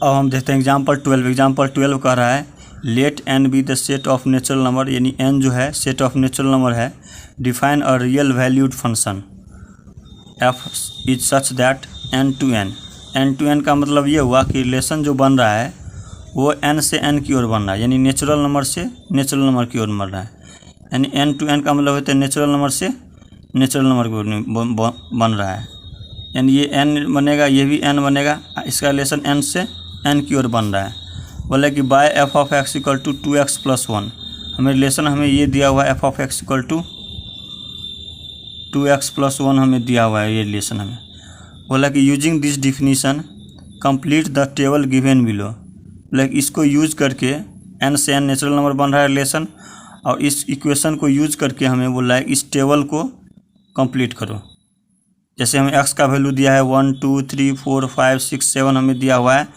अब हम देखते हैं एग्जाम्पल 12। एग्जाम्पल 12 कह रहा है let N be the set of natural number, यानी एन जो है सेट ऑफ नेचुरल नंबर है। Define a real valued function f is such that N to N का मतलब ये हुआ कि रिलेशन जो बन रहा है वो एन से एन की ओर बन रहा है, यानी नेचुरल नंबर से नेचुरल नंबर की ओर बन रहा है। यानी एन टू एन का मतलब होता है नेचुरल नंबर से नेचुरल नंबर की ओर बन रहा है। यानी ये एन बनेगा, ये भी एन बनेगा, इसका रिलेशन एन से एन की ओर बन रहा है। बोला कि by f of x equal to 2x + 1, हमें रिलेशन हमें ये दिया हुआ है f of x equal to 2x + 1 हमें दिया हुआ है ये रिलेशन हमें। बोला कि using this definition complete the table given below. बोला कि इसको यूज करके एन से एन नेचुरल नंबर बन रहा है रिलेशन, और इस इक्वेशन को यूज करके हमें बोला है इस टेबल को कंप्लीट करो। जैसे हमें x का वैल्यू दिया है 1 2 3 4 5 6 7 हमें दिया हुआ है,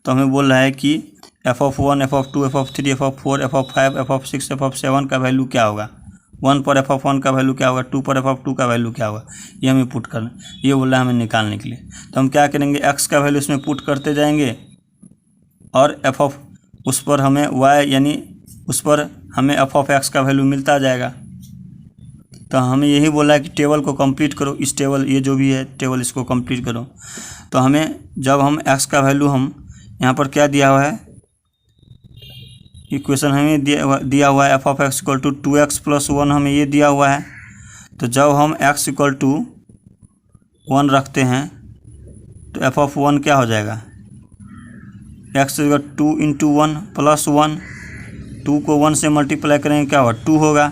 तो हमें बोल रहा है कि f(1), f(2), f(3), f(4), f(5), f(6), f(7) का वैल्यू क्या होगा। 1 पर f(1) का वैल्यू क्या होगा, 2 पर f(2) का वैल्यू क्या होगा, ये हमें पुट करना, ये बोल रहा है हमें निकालने के लिए। तो हम क्या करेंगे, x का वैल्यू इसमें पुट करते जाएंगे और उस पर हमें y यानी उस पर हमें f(x) का वैल्यू मिलता जाएगा। तो हमें यही बोला है कि टेबल को कंप्लीट करो, इस टेबल ये जो भी है टेबल इसको कंप्लीट करो। तो हमें जब हम x का वैल्यू हम यहाँ पर क्या दिया हुआ है, इक्वेशन हमें दिया हुआ है f(x) इक्वल टू 2x + 1 हमें ये दिया हुआ है। तो जब हम x इक्वल टू 1 रखते हैं तो f(1) क्या हो जाएगा, x इक्वल 2 × 1 + 1, 2 को 1 से मल्टीप्लाई करेंगे क्या होगा 2 होगा,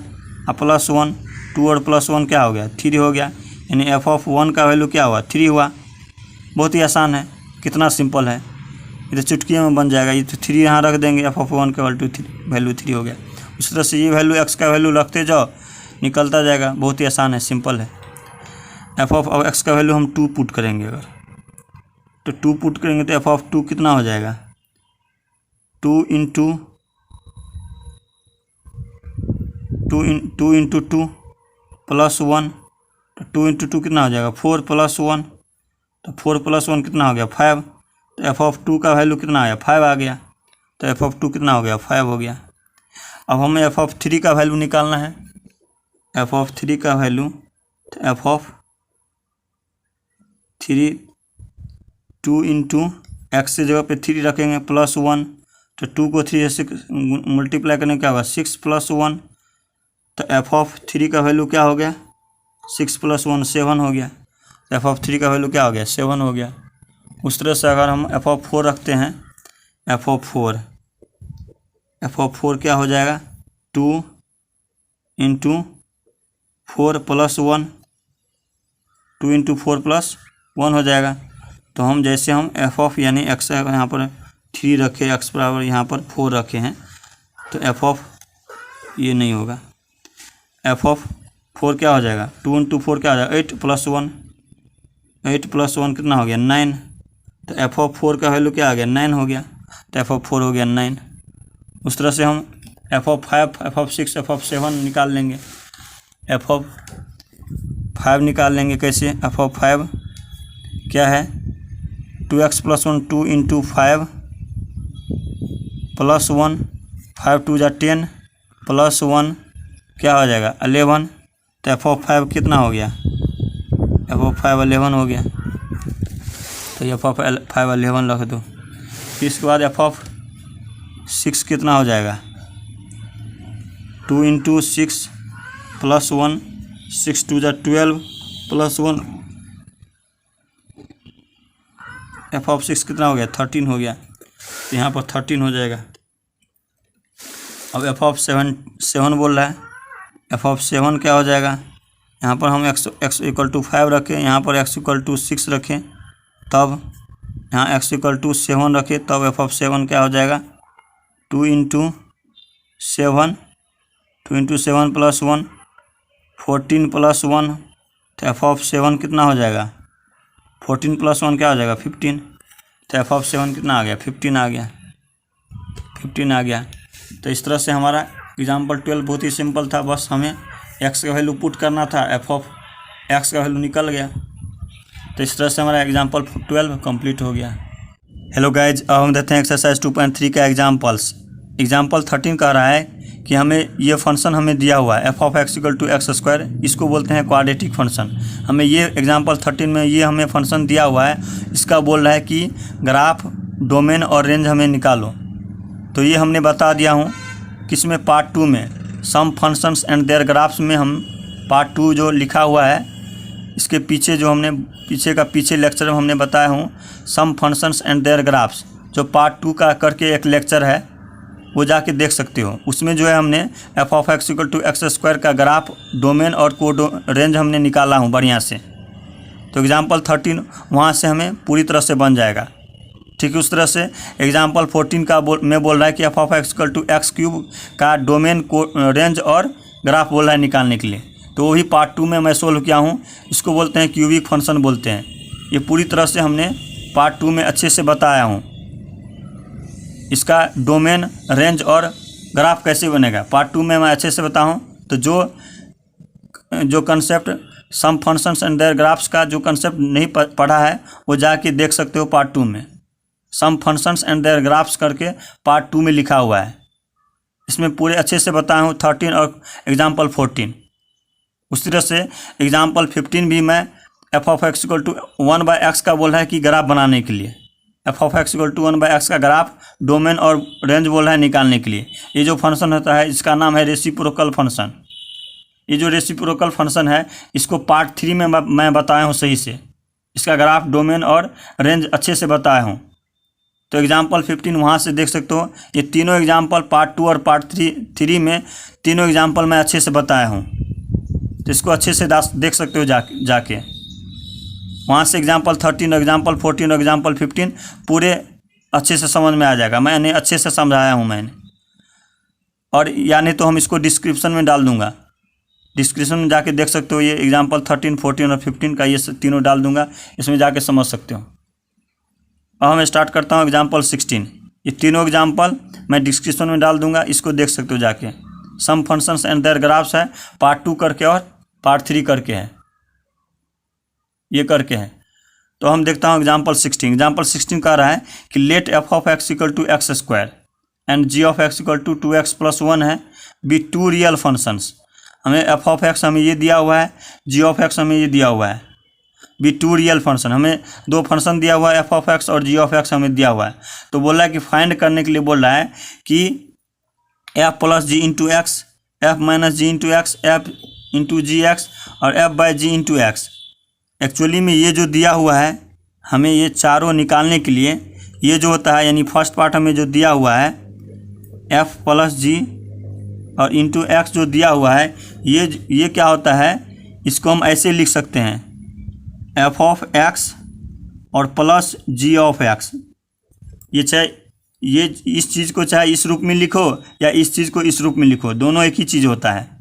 और +1, 2 और +1 क्या हो गया 3 हो गया। यानी f(1) का वैल्यू क्या हुआ 3 हुआ। बहुत ही आसान है, कितना सिंपल है, ये तो चुटकी में बन जाएगा। ये तो 3 यहाँ रख देंगे, f(1) का वैल्यू 3 हो गया। उस तरह से ये वैल्यू x का वैल्यू रखते जाओ निकलता जाएगा। बहुत ही आसान है, सिंपल है। f(x) का वैल्यू हम 2 पुट करेंगे, अगर तो 2 पुट करेंगे तो f(2) कितना हो जाएगा 2 × 2 + 1, तो 2 × 2 कितना हो जाएगा 4 + 1, तो 4 + 1 कितना हो गया 5। तो f(2) का वैल्यू कितना आया 5 आ गया। तो f(2) कितना हो गया 5 हो गया। अब हमें f(3) का वैल्यू निकालना है। f(3) का वैल्यू, तो f(3) 2 × x की जगह पे 3 रखेंगे +1, तो 2 को 3 से मल्टीप्लाई करने क्या होगा 6 + 1, तो f(3) का वैल्यू क्या हो गया 6 + 1 7 हो गया। तो f(3) का वैल्यू क्या हो गया 7 हो गया। उस तरह से अगर हम f(4) रखते हैं, f(4) क्या हो जाएगा 2 × 4 + 1, 2 × 4 + 1 हो जाएगा। तो हम जैसे हम यानी x यहाँ पर 3 रखे, x बराबर यहाँ पर 4 रखे हैं, तो ये नहीं होगा। f(4) क्या हो जाएगा 2 × 4 क्या हो जाएगा 8 + 1, 8 + 1 कितना हो गया 9। तो f(4) का वैल्यू क्या आ गया 9 हो गया। तो f(4) हो गया 9। उस तरह से हम f(5), f(6), f(7) निकाल लेंगे। f(5) निकाल लेंगे कैसे, f(5) क्या है 2x + 1, 2 × 5 + 1, 5 × 2 = 10 + 1 क्या हो जाएगा 11। तो f(5) कितना हो गया f(5) 11 हो गया। तो ये f(5) 11 रख दो। फिर इसके बाद f(6) कितना हो जाएगा 2 × 6 + 1, 6 × 2 = 12 + 1, f(6) कितना हो गया 13 हो गया। तो यहाँ पर 13 हो जाएगा। अब f(7) बोल रहा है, f(7) क्या हो जाएगा, यहाँ पर हम x = 5 रखें, यहाँ पर x = 6 रखें, तब यहाँ x = 7 रखें, तब f(7) क्या हो जाएगा 2 × 7 + 1, 14 + 1, तो f(7) कितना हो जाएगा 14 + 1 क्या हो जाएगा 15। तो f(7) कितना आ गया 15 आ गया, 15 आ गया। तो इस तरह से हमारा एग्जाम्पल 12 बहुत ही सिंपल था, बस हमें x का वैल्यू पुट करना था, f(x) का वैल्यू निकल गया। तो इस तरह से हमारा एग्जाम्पल 12 कंप्लीट हो गया। हेलो गाइज, अब हम देखते हैं एक्सरसाइज 2.3 का एग्जाम्पल 13 कह रहा है कि हमें ये फंक्शन हमें दिया हुआ है f(x = x²), इसको बोलते हैं क्वाड्रेटिक फंक्शन। हमें ये एग्जाम्पल 13 में ये हमें फंक्शन दिया हुआ है, इसका बोल रहा है कि ग्राफ, डोमेन और रेंज हमें निकालो। तो ये हमने बता दिया हूँ किसमें, पार्ट 2 में सम फंक्शंस एंड देयर ग्राफ्स में हम पार्ट 2 जो लिखा हुआ है, इसके पीछे जो हमने पीछे लेक्चर में हमने बताया हूँ सम फंक्शंस एंड देयर ग्राफ्स, जो पार्ट 2 का करके एक लेक्चर है, वो जाके देख सकते हो। उसमें जो है हमने f(x = x² का ग्राफ, डोमेन और रेंज हमने निकाला हूँ बढ़िया से। तो एग्जाम्पल 13 वहाँ से हमें पूरी तरह से बन जाएगा। ठीक है, उस तरह से एग्जाम्पल 14 का में बोल रहा है कि f(x = x³ का डोमेन, रेंज और ग्राफ बोल रहा है निकालने के लिए। तो वही पार्ट 2 में मैं सोल्व किया हूँ, इसको बोलते हैं क्यूबिक फंक्शन बोलते हैं। ये पूरी तरह से हमने पार्ट 2 में अच्छे से बताया हूँ। इसका डोमेन, रेंज और ग्राफ कैसे बनेगा पार्ट 2 में मैं अच्छे से बताऊँ। तो जो concept some functions and their graphs का जो कंसेप्ट नहीं पढ़ा है, वो जाके देख सकते हो पार्ट 2 में। सम फंक्शंस एंड देयर ग्राफ्स करके पार्ट 2 में लिखा हुआ है, इसमें पूरे अच्छे से बताया हूँ 13 और एग्जाम्पल 14। उस तरह से एग्जाम्पल 15 भी मैं f(x = 1/x) का बोल रहा है कि ग्राफ बनाने के लिए, f(x = 1/x) का ग्राफ, डोमेन और रेंज बोल रहा है निकालने के लिए। ये जो फंक्शन होता है इसका नाम है रेसिप्रोकल फंक्शन। ये जो रेसिप्रोकल फंक्शन है इसको पार्ट 3 में मैं बताया हूँ सही से, इसका ग्राफ, डोमेन और रेंज अच्छे से बताया हूँ। तो एग्जाम्पल 15 वहाँ से देख सकते हो। ये तीनों एग्जाम्पल पार्ट 2 और पार्ट 3 में तीनों एग्जाम्पल मैं अच्छे से बताया हूँ, तो इसको अच्छे से देख सकते हो जाके वहाँ से एग्जाम्पल 13 और एग्जाम्पल 14 और एग्जाम्पल 15 पूरे अच्छे से समझ में आ जाएगा। मैंने अच्छे से समझाया हूँ मैंने, और या नहीं तो हम इसको डिस्क्रिप्शन में डाल दूँगा, डिस्क्रिप्शन में जाके देख सकते हो। ये एग्जाम्पल 13, 14 और 15 का ये तीनों डाल दूँगा, इसमें जाके समझ सकते हो। अब मैं स्टार्ट करता हूँ एग्जाम्पल 16। ये तीनों एग्जाम्पल मैं डिस्क्रिप्शन में डाल दूँगा, इसको देख सकते हो जाके। सम फंक्शंस एंड देयर ग्राफ्स है, पार्ट 2 करके और पार्ट 3 करके है, ये करके है। तो हम देखता हूँ एग्जाम्पल 16। एग्जाम्पल 16 कह रहा है कि late f(x = x² and g(x = 2x + 1) है बी 2 रियल फंक्शंस। हमें f(x) हमें ये दिया हुआ है, g(x) हमें ये दिया हुआ है, बी 2 रियल फंक्शन। हमें दो फंक्शन दिया हुआ है, f(x) और g(x) हमें दिया हुआ है। तो बोल रहा है कि फाइंड करने के लिए बोल रहा है कि f + g × x, f - g × x, f × gx और f/g × x। एक्चुअली में ये जो दिया हुआ है हमें ये चारों निकालने के लिए, ये जो होता है यानी फर्स्ट पार्ट हमें जो दिया हुआ है f + g और × x जो दिया हुआ है, ये क्या होता है, इसको हम ऐसे लिख सकते हैं f(x) और प्लस g(x). ये चाहे ये इस चीज़ को चाहे इस रूप में लिखो या इस चीज़ को इस रूप में लिखो, दोनों एक ही चीज़ होता है।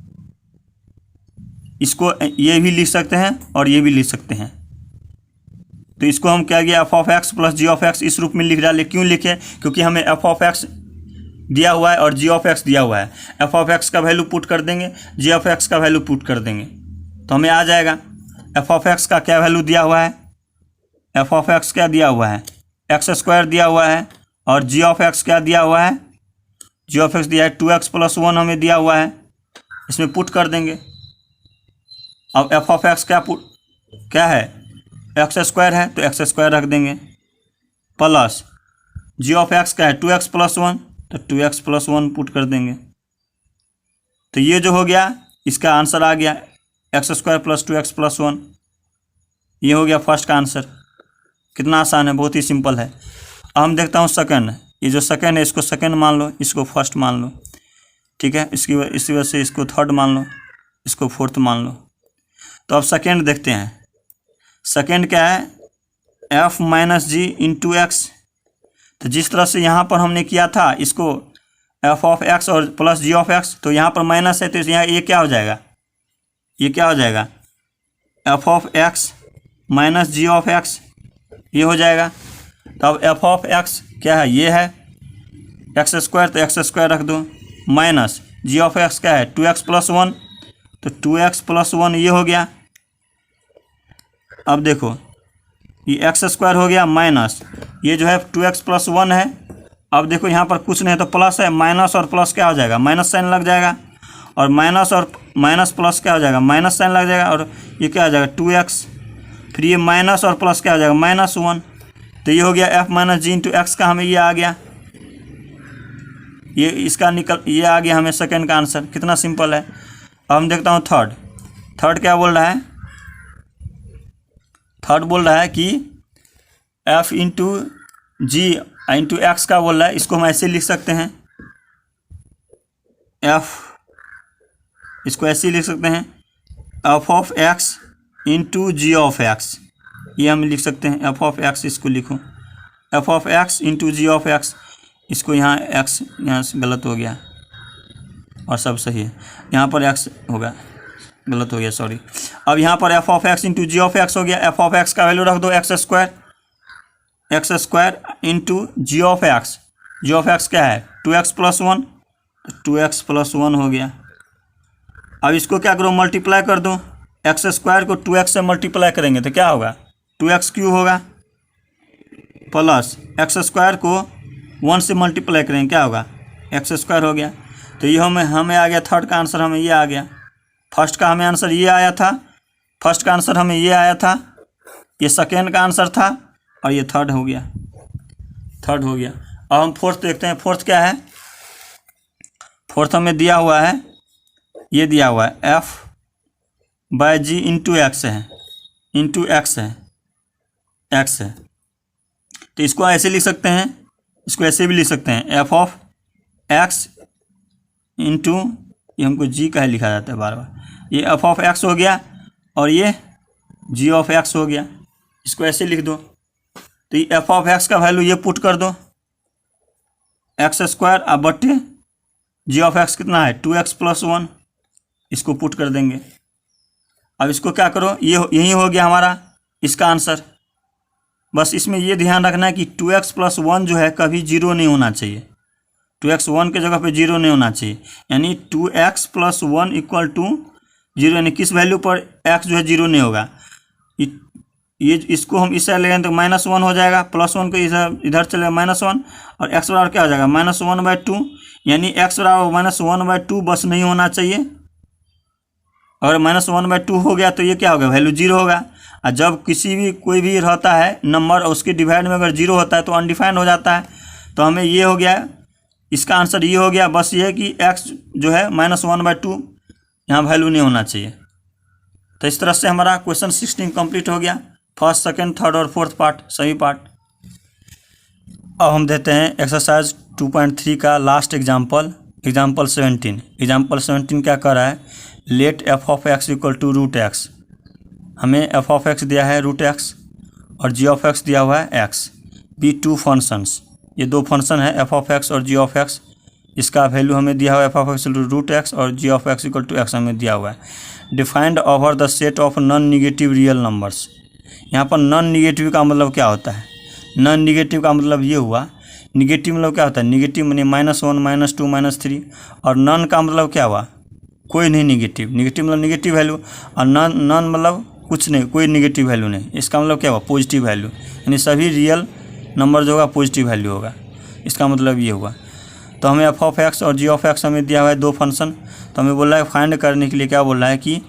इसको ये भी लिख सकते हैं और ये भी लिख सकते हैं। तो इसको हम क्या किया, f(x + g(x) इस रूप में लिख डाले। क्यों लिखे, क्योंकि हमें f(x) दिया हुआ है और g(x) दिया हुआ है। f(x) का वैल्यू पुट कर देंगे, g(x) का वैल्यू पुट कर देंगे, तो हमें आ जाएगा f(x) का क्या वैल्यू दिया हुआ है, f(x) क्या दिया हुआ है, x² दिया हुआ है, और g(x) क्या दिया हुआ है, g(x) दिया है 2x + 1 हमें दिया हुआ है, इसमें पुट कर देंगे। अब f(x) क्या है, x² है तो x² रख देंगे, प्लस g(x) क्या है 2x + 1, तो 2x + 1 पुट कर देंगे। तो ये जो हो गया इसका आंसर आ गया x² + 2x + 1। ये हो गया फर्स्ट का आंसर। कितना आसान है, बहुत ही सिंपल है। अब हम देखता हूँ सेकंड। ये जो सेकंड है इसको सेकंड मान लो, इसको फर्स्ट मान लो, ठीक है। इसी वजह से इसको थर्ड मान लो, इसको फोर्थ मान लो। तो अब सेकंड देखते हैं। सेकंड क्या है, f - g × x। तो जिस तरह से यहाँ पर हमने किया था इसको f(x) और प्लस g(x), तो यहाँ पर माइनस है तो यहाँ ये क्या हो जाएगा, ये क्या हो जाएगा, f(x - g(x), ये हो जाएगा। तो अब f(x) क्या है, ये है x² तो x² रख दो, माइनस g(x) क्या है 2x + 1, तो 2x + 1 ये हो गया। अब देखो ये एक्स स्क्वायर हो गया माइनस ये जो है 2x प्लस 1 है। अब देखो यहाँ पर कुछ नहीं तो प्लस है, माइनस और प्लस क्या हो जाएगा, माइनस साइन लग जाएगा, और माइनस प्लस क्या हो जाएगा, माइनस साइन लग जाएगा, और ये क्या हो जाएगा 2x, फिर ये माइनस और प्लस क्या हो जाएगा -1। तो ये हो गया f माइनस जी इंटू एक्स का हमें ये आ गया, ये इसका ये आ गया हमें सेकेंड का आंसर। कितना सिंपल है। अब हम देखता हूँ थर्ड क्या बोल रहा है। थर्ड बोल रहा है कि f इंटू जी इंटू एक्स का बोल रहा है, इसको हम ऐसे लिख सकते हैं इसको ऐसे लिख सकते हैं f of x into g of x, ये हम लिख सकते हैं f ऑफ x, इसको लिखो f of x into g of x, इसको यहाँ x यहाँ से गलत हो गया और सब सही है, यहाँ पर x होगा गलत हो गया सॉरी। अब यहाँ पर f of x into g of x हो गया, f ऑफ x का वैल्यू रख दो x square into g of x क्या है 2x प्लस 1, 2x प्लस 1 हो गया। अब इसको क्या करो मल्टीप्लाई कर दो, एक्स स्क्वायर को 2x से मल्टीप्लाई करेंगे तो क्या होगा 2x क्यूब होगा, प्लस एक्स स्क्वायर को 1 से मल्टीप्लाई करेंगे क्या होगा एक्स स्क्वायर हो गया। तो ये हमें आ गया थर्ड का आंसर, हमें ये आ गया। फर्स्ट का हमें आंसर ये आया था, फर्स्ट का आंसर हमें ये आया था, ये सेकेंड का आंसर था, और ये थर्ड हो गया। अब हम फोर्थ देखते हैं। फोर्थ क्या है, फोर्थ हमें दिया हुआ है, ये दिया हुआ है f बाय जी इंटू एक्स है, एक्स है। तो इसको ऐसे लिख सकते हैं, इसको ऐसे भी लिख सकते हैं f ऑफ x इंटू, ये हमको g का ही लिखा जाता है बार बार, ये f ऑफ x हो गया और ये g ऑफ x हो गया, इसको ऐसे लिख दो। तो ये f ऑफ x का वैल्यू ये पुट कर दो, एक्स स्क्वायर अब बट्टे जी ऑफ एक्स कितना है 2x प्लस 1, इसको पुट कर देंगे। अब इसको क्या करो, ये यही हो गया हमारा इसका आंसर। बस इसमें ये ध्यान रखना है कि 2x प्लस 1 जो है कभी जीरो नहीं होना चाहिए, 2x 1 के जगह पे जीरो नहीं होना चाहिए, यानी 2x plus 1 equal to zero, यानी किस वैल्यू पर x जो है जीरो नहीं होगा। ये इसको हम इस साइड ले तो -1 हो जाएगा, +1 को इधर चलेगा -1, और x बराबर क्या हो जाएगा -1/2, यानी x बराबर -1/2 बस नहीं होना चाहिए। अगर -1/2 हो गया तो ये क्या होगा वैल्यू जीरो होगा। और जब कोई भी रहता है नंबर और उसके डिवाइड में अगर जीरो होता है तो अनडिफाइंड हो जाता है। तो हमें ये हो गया, इसका आंसर ये हो गया। बस ये है कि x जो है -1/2 यहाँ वैल्यू नहीं होना चाहिए। तो इस तरह से हमारा क्वेश्चन 16 कंप्लीट हो गया, फर्स्ट सेकंड थर्ड और फोर्थ पार्ट सभी पार्ट। अब हम देते हैं एक्सरसाइज 2.3 का लास्ट एग्जाम्पल 17। एग्जाम्पल 17 क्या कर रहा है, let f of x equal to √x। हमें f ऑफ x दिया है √x और g ऑफ x दिया हुआ है x, बी टू फंक्शंस, ये दो फंक्शन है f ऑफ x और g ऑफ x। इसका वैल्यू हमें दिया हुआ है f ऑफ x √x और g of x equal to x हमें दिया हुआ है। Defined over the set of non negative real numbers. यहाँ पर नॉन निगेटिव का मतलब क्या होता है, नॉन निगेटिव का मतलब ये हुआ, निगेटिव मतलब क्या होता है, निगेटिव माने -1 -2 -3, और नॉन का मतलब क्या हुआ कोई नहीं निगेटिव, निगेटिव मतलब निगेटिव वैल्यू, और नॉन मतलब कुछ नहीं, कोई निगेटिव वैल्यू नहीं। इसका मतलब क्या हुआ पॉजिटिव वैल्यू, यानी सभी रियल नंबर जो होगा पॉजिटिव वैल्यू होगा, इसका मतलब ये हुआ। तो हमें f ऑफ x और g ऑफ x हमें दिया हुआ है दो फंक्शन। तो हमें बोल रहा है फाइंड करने के लिए क्या बोल रहा है कि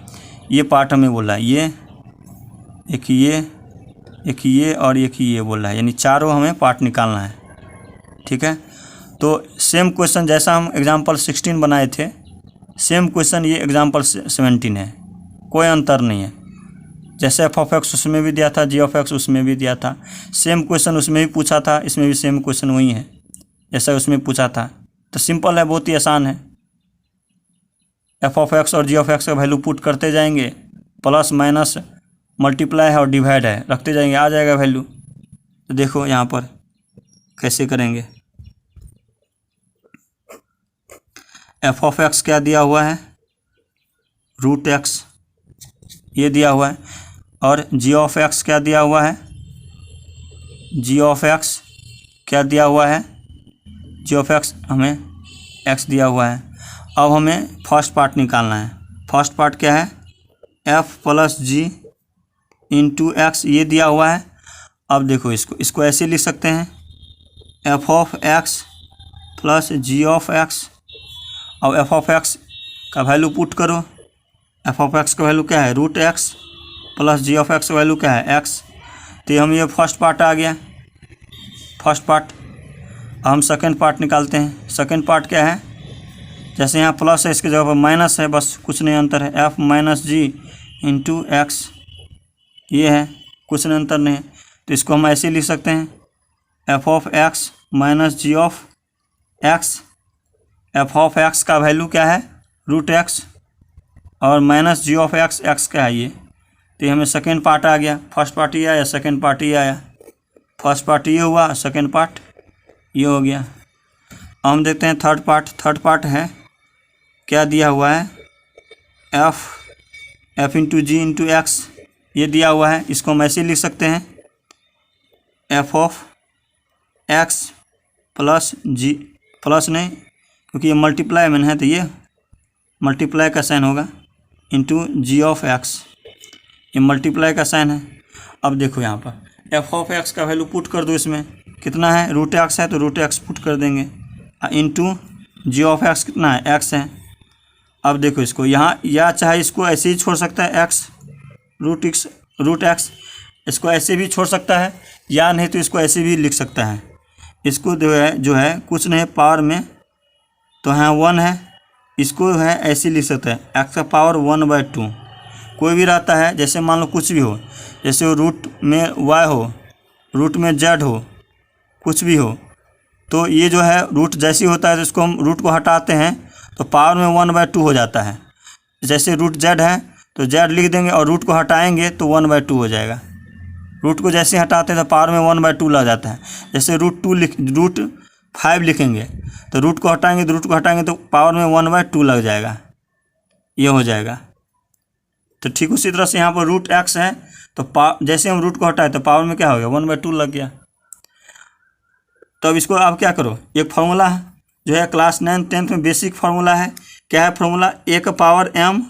ये पार्ट हमें बोल रहा है, ये एक ये और एक ये बोल रहा है, यानी चारों हमें पार्ट निकालना है। ठीक है, तो सेम क्वेश्चन जैसा हम एग्जाम्पल 16 बनाए थे, सेम क्वेश्चन ये एग्जाम्पल 17 है, कोई अंतर नहीं है। जैसे f ऑफ x उसमें भी दिया था, g ऑफ x उसमें भी दिया था, सेम क्वेश्चन उसमें भी पूछा था, इसमें भी सेम क्वेश्चन वही है जैसा उसमें पूछा था। तो सिंपल है, बहुत ही आसान है। f ऑफ x और g ऑफ x का वैल्यू पुट करते जाएंगे, प्लस माइनस मल्टीप्लाई है और डिवाइड है, रखते जाएंगे, आ जाएगा वैल्यू। तो देखो यहाँ पर कैसे करेंगे। f ऑफ x क्या दिया हुआ है √x, ये दिया हुआ है, और g ऑफ x क्या दिया हुआ है, g ऑफ x क्या दिया हुआ है, g ऑफ x हमें x दिया हुआ है। अब हमें फर्स्ट पार्ट निकालना है। फर्स्ट पार्ट क्या है, f plus g into x ये दिया हुआ है, अब देखो इसको ऐसे लिख सकते हैं, f of x plus g of x. अब एफ ऑफ एक्स का वैल्यू पुट करो, एफ ऑफ एक्स का वैल्यू क्या है root x plus g of x का वैल्यू क्या है एक्स। तो हम ये फर्स्ट पार्ट आ गया, फर्स्ट पार्ट। हम सेकंड पार्ट निकालते हैं। सेकंड पार्ट क्या है, जैसे यहाँ प्लस है इसके जगह पर माइनस है, बस कुछ नहीं अंतर है, एफ माइनस जी इंटू एक्स ये है, कुछ नहीं अंतर नहीं है। तो इसको हम ऐसे लिख सकते हैं, f of x minus g of x. F of x का वैल्यू क्या है रूट एक्स और minus g of x, x क्या है ये। तो हमें सेकेंड पार्ट आ गया, फर्स्ट पार्ट ये आया, सेकेंड पार्ट ये आया। फर्स्ट पार्ट ये हुआ, सेकेंड पार्ट ये हो गया। अब हम देखते हैं थर्ड पार्ट। थर्ड पार्ट है क्या दिया हुआ है, एफ इंटू जी इंटू एक्स ये दिया हुआ है। इसको हम ऐसे लिख सकते हैं, f of x plus g, plus नहीं क्योंकि ये मल्टीप्लाई में है तो ये मल्टीप्लाई का साइन होगा, इंटू जी ऑफ एक्स, ये मल्टीप्लाई का साइन है। अब देखो यहाँ पर एफ ऑफ एक्स का वैल्यू पुट कर दो, इसमें कितना है रूट एक्स है तो रूट एक्स पुट कर देंगे, इंटू जी ऑफ एक्स कितना है एक्स है। अब देखो इसको यहाँ या चाहे इसको ऐसे ही छोड़ सकता है एक्स रूट एक्स, इसको ऐसे भी छोड़ सकता है या नहीं तो इसको ऐसे भी लिख सकता है। इसको जो है कुछ नहीं पावर में तो यहाँ 1 है, इसको है ऐसे लिख सकते हैं एक्स का पावर 1/2। कोई भी रहता है जैसे मान लो कुछ भी हो, जैसे वो रूट में वाई हो, रूट में जेड हो, कुछ भी हो, तो ये जो है रूट जैसे होता है तो इसको हम रूट को हटाते हैं तो पावर में 1/2 हो जाता है। जैसे रूट जेड है तो जेड लिख देंगे और रूट को हटाएंगे तो 1/2 हो जाएगा। रूट को जैसे हटाते हैं तो पावर में 1/2 लग जाता है। जैसे रूट 5 लिखेंगे तो रूट को हटाएंगे तो पावर में 1/2 लग जाएगा, ये हो जाएगा। तो ठीक उसी तरह से यहाँ पर रूट एक्स है तो जैसे हम रूट को हटाए तो पावर में क्या हो गया 1/2 लग गया। तो अब इसको आप क्या करो, एक फार्मूला है जो है क्लास 9 10th में बेसिक फार्मूला है। क्या है फार्मूला, ए का पावर m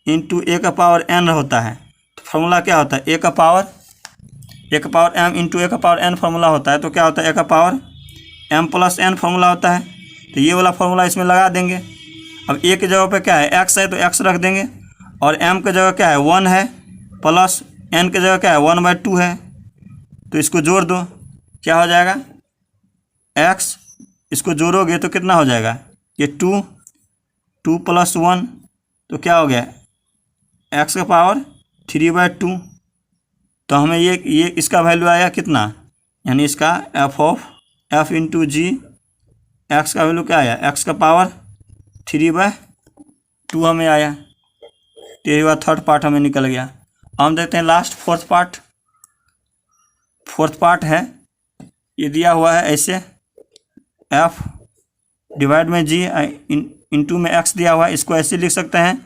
इंटू ए का पावर n होता है। तो फार्मूला क्या होता है, ए का पावर m इंटू ए का पावर n फार्मूला होता है। तो क्या होता है, ए का power m plus n formula होता है। तो ये वाला फार्मूला इसमें लगा देंगे। अब ए की जगह पे क्या है x है तो x रख देंगे, और m की जगह क्या है 1 है, प्लस n की जगह क्या है 1/2 है। तो इसको जोड़ दो, क्या हो जाएगा x, इसको जोड़ोगे तो कितना हो जाएगा, ये 2 प्लस 1 तो क्या हो गया x का पावर 3/2। तो हमें ये इसका वैल्यू आया कितना, यानी इसका f इंटू जी एक्स का वैल्यू क्या आया, x का पावर 3/2 हमें आया। तो ये हुआ थर्ड पार्ट हमें निकल गया। हम देखते हैं लास्ट फोर्थ पार्ट है, ये दिया हुआ है ऐसे, f डिवाइड में g इंटू में x दिया हुआ है। इसको ऐसे लिख सकते हैं,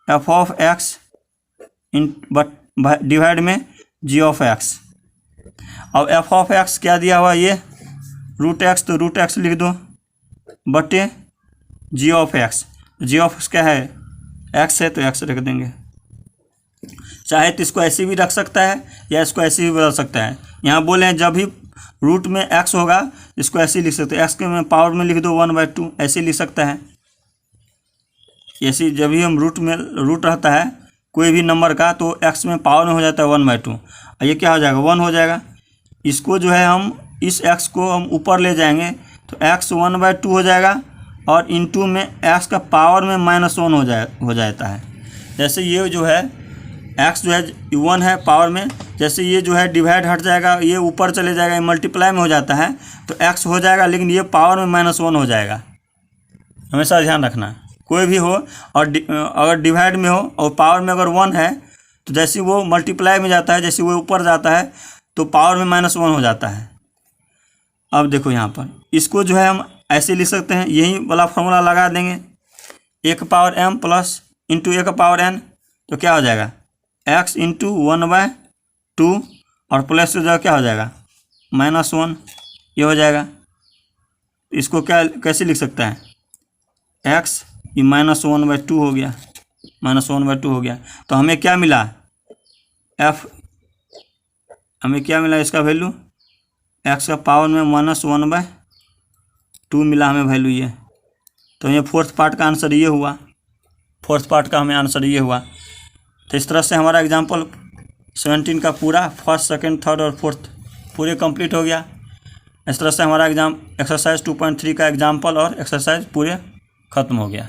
f ऑफ x डिवाइड में g ऑफ x। अब f ऑफ x क्या दिया हुआ है, ये रूट एक्स, तो रूट एक्स लिख दो बटे g of x। g of x क्या है x है तो x रख देंगे। चाहे तो इसको ऐसे भी रख सकता है या इसको ऐसे भी बदल सकता है। यहाँ बोले हैं जब भी रूट में x होगा इसको ऐसे लिख सकते हैं, x के में पावर में लिख दो 1/2, ऐसे लिख सकता है। ऐसे जब भी हम रूट रहता है कोई भी नंबर का तो x में पावर में हो जाता है 1/2, ये क्या हो जाएगा 1 हो जाएगा। इसको जो है हम इस x को हम ऊपर ले जाएंगे तो x 1/2 हो जाएगा, और इंटू में x का पावर में -1 हो जाता है। जैसे ये जो है x जो है 1 है पावर में, जैसे ये जो है डिवाइड हट जाएगा, ये ऊपर चले जाएगा, ये मल्टीप्लाई में हो जाता है तो x हो जाएगा, लेकिन ये पावर में -1 हो जाएगा। हमेशा ध्यान रखना, कोई भी हो और अगर डिवाइड में हो और पावर में अगर 1 है तो जैसे वो मल्टीप्लाई में जाता है, जैसे वो ऊपर जाता है तो पावर में -1 हो जाता है। अब देखो यहाँ पर इसको जो है हम ऐसे लिख सकते हैं, यही वाला फॉर्मूला लगा देंगे, ए का पावर m प्लस इंटू ए का पावर n, तो क्या हो जाएगा x इंटू 1/2 और प्लस की जगह क्या हो जाएगा -1, ये हो जाएगा। इसको क्या कैसे लिख सकता है, x ये -1/2 हो गया, -1/2 हो गया। तो हमें क्या मिला, f हमें क्या मिला इसका वैल्यू, एक्स का पावर में -1/2 मिला हमें वैल्यू ये। तो ये फोर्थ पार्ट का आंसर ये हुआ, फोर्थ पार्ट का हमें आंसर ये हुआ। तो इस तरह से हमारा एग्जाम्पल 17 का पूरा फर्स्ट, सेकंड, थर्ड और फोर्थ पूरे कंप्लीट हो गया। इस तरह से हमारा एक्सरसाइज 2.3 का एग्जाम्पल और एक्सरसाइज पूरे ख़त्म हो गया।